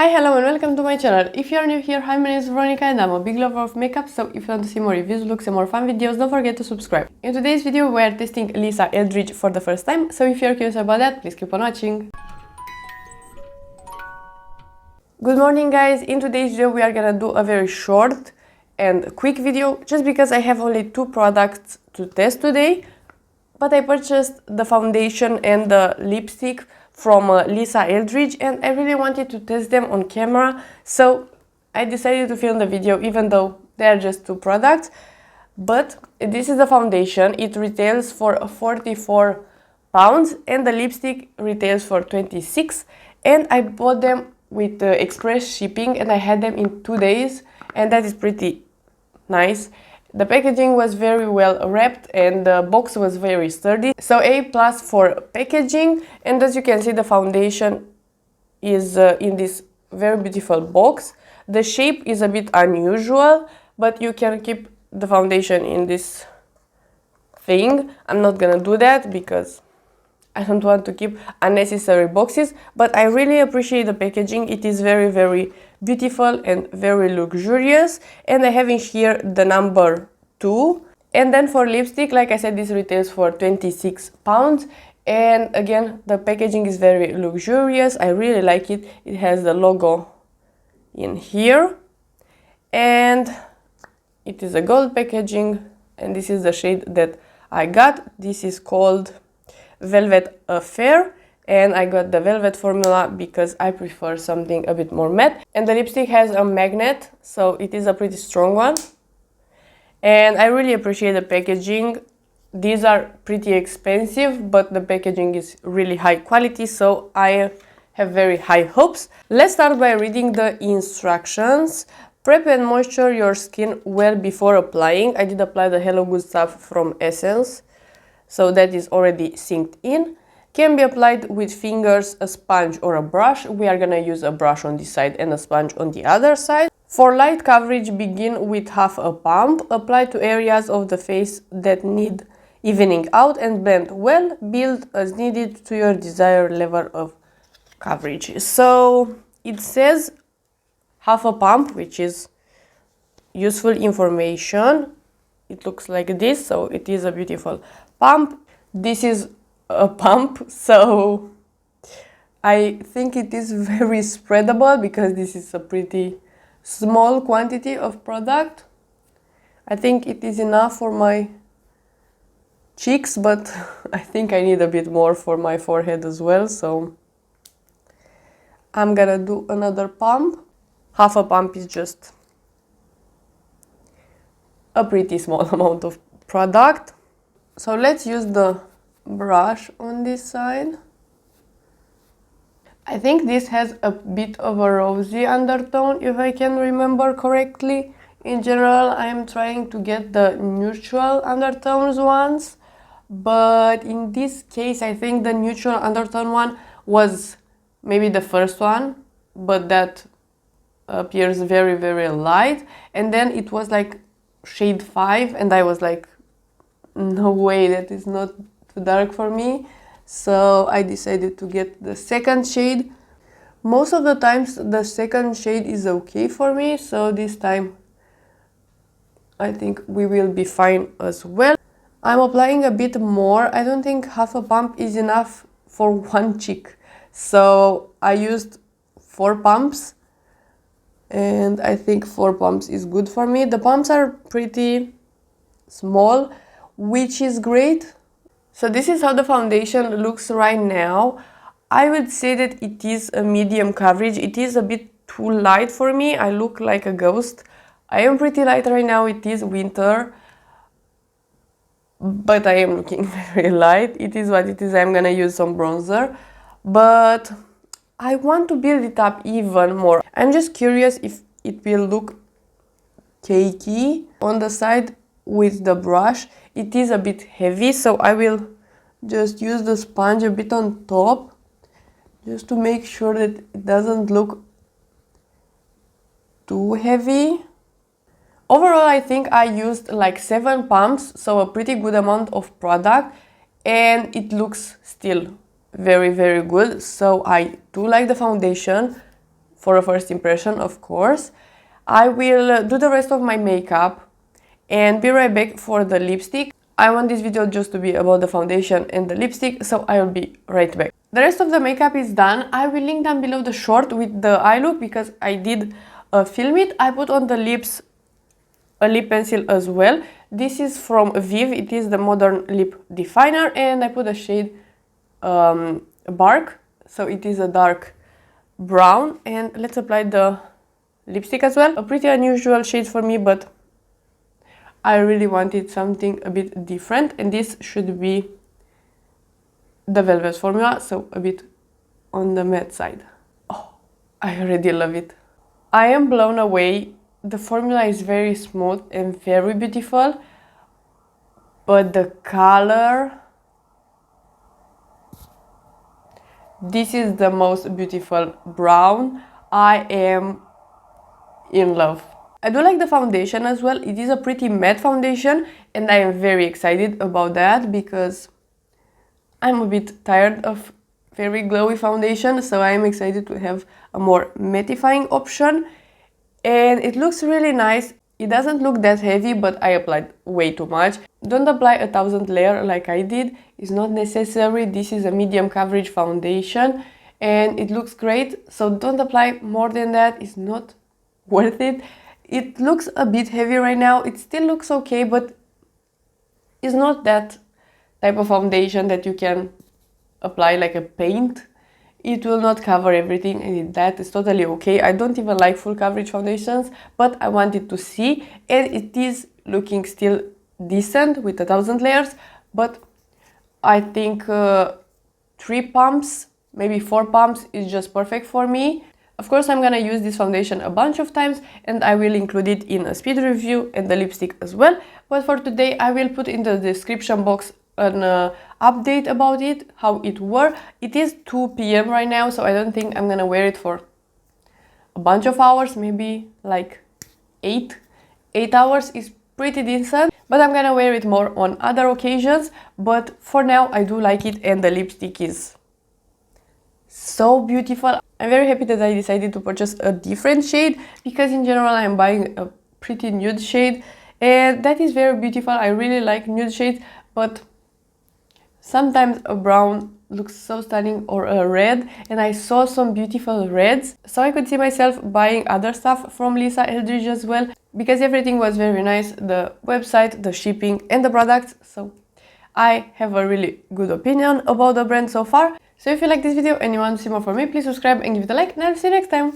Hi, hello and welcome to my channel. If you are new here, hi, my name is Veronica and I'm a big lover of makeup, so if you want to see more reviews, looks and more fun videos, don't forget to subscribe. In today's video we are testing Lisa Eldridge for the first time, so if you are curious about that, please keep on watching. Good morning guys, in today's video we are gonna do a very short and quick video, just because I have only two products to test today. But I purchased the foundation and the lipstick from Lisa Eldridge and I really wanted to test them on camera, so I decided to film the video even though they are just two products. But this is the foundation, it retails for 44 pounds and the lipstick retails for 26, and I bought them with express shipping and I had them in 2 days, and that is pretty nice. The packaging was very well wrapped and the box was very sturdy, so A+ for packaging. And as you can see, the foundation is in this very beautiful box. The shape is a bit unusual, but you can keep the foundation in this thing. I'm not gonna do that because I don't want to keep unnecessary boxes, but I really appreciate the packaging. It is very beautiful and very luxurious, and I have in here the number 2. And then for lipstick, like I said, this retails for 26 pounds, and again the packaging is very luxurious. I really like it. It has the logo in here and it is a gold packaging, and this is the shade that I got. This is called Velvet Affair, and I got the velvet formula because I prefer something a bit more matte. And the lipstick has a magnet, so it is a pretty strong one, and I really appreciate the packaging. These are pretty expensive, but the packaging is really high quality, so I have very high hopes. Let's start by reading the instructions. Prep and moisture your skin well before applying. I did apply the Hello Good Stuff from Essence, so that is already synced in. Can be applied with fingers, a sponge or a brush. We are gonna use a brush on this side and a sponge on the other side. For light coverage, begin with half a pump. Apply to areas of the face that need evening out and blend well. Build as needed to your desired level of coverage. So it says half a pump, which is useful information. It looks like this, so it is a beautiful pump. This is a pump, so I think it is very spreadable because this is a pretty small quantity of product. I think it is enough for my cheeks, but I think I need a bit more for my forehead as well, so I'm gonna do another pump. Half a pump is just a pretty small amount of product. So let's use the brush on this side. I think this has a bit of a rosy undertone, if I can remember correctly. In general, I am trying to get the neutral undertones ones, but in this case I think the neutral undertone one was maybe the first one, but that appears very light, and then it was like shade 5 and I was like, no way, that is not too dark for me, so I decided to get the second shade. Most of the times the second shade is okay for me, so this time I think we will be fine as well. I'm applying a bit more. I don't think half a pump is enough for one cheek, so I used 4 pumps, and I think 4 pumps is good for me. The pumps are pretty small, which is great. So this is how the foundation looks right now. I would say that it is a medium coverage. It is a bit too light for me. I look like a ghost. I am pretty light right now. It is winter, but I am looking very light. It is what it is. I'm gonna use some bronzer, but I want to build it up even more. I'm just curious if it will look cakey on the side with the brush. It is a bit heavy, so I will just use the sponge a bit on top just to make sure that it doesn't look too heavy. Overall, I think I used like 7 pumps, so a pretty good amount of product, and it looks still very good. So I do like the foundation. for a first impression, of course. I will do the rest of my makeup and be right back for the lipstick. I want this video just to be about the foundation and the lipstick, so I will be right back. The rest of the makeup is done. I will link down below the short with the eye look because I did film it. I put on the lips a lip pencil as well. This is from Viv. It is the Modern Lip Definer, and I put a shade Bark, so it is a dark brown. And let's apply the lipstick as well. A pretty unusual shade for me, but I really wanted something a bit different, and this should be the Velvet formula, so a bit on the matte side. Oh, I already love it. I am blown away. The formula is very smooth and very beautiful, but the color, this is the most beautiful brown. I am in love. I do like the foundation as well. It is a pretty matte foundation, and I am very excited about that because I'm a bit tired of very glowy foundation, so I am excited to have a more mattifying option. And it looks really nice. It doesn't look that heavy, but I applied way too much. Don't apply 1,000 layers like I did. It's not necessary. This is a medium coverage foundation and it looks great, so don't apply more than that. It's not worth it. It looks a bit heavy right now. It still looks okay, but it's not that type of foundation that you can apply like a paint. It will not cover everything, and that is totally okay. I don't even like full coverage foundations, but I wanted to see, and it is looking still decent with 1,000 layers, but I think 3 pumps, maybe 4 pumps is just perfect for me. Of course, I'm gonna use this foundation a bunch of times, and I will include it in a speed review and the lipstick as well. But for today, I will put in the description box an update about it, how it wore. It is 2 p.m. right now, so I don't think I'm gonna wear it for a bunch of hours, maybe like 8 hours is pretty decent, but I'm gonna wear it more on other occasions. But for now, I do like it, and the lipstick is so beautiful. I'm very happy that I decided to purchase a different shade, because in general I'm buying a pretty nude shade, and that is very beautiful. I really like nude shades, but sometimes a brown looks so stunning, or a red, and I saw some beautiful reds, so I could see myself buying other stuff from Lisa Eldridge as well, because everything was very nice, the website, the shipping and the products, so I have a really good opinion about the brand so far. So if you like this video and you want to see more from me, please subscribe and give it a like, and I'll see you next time.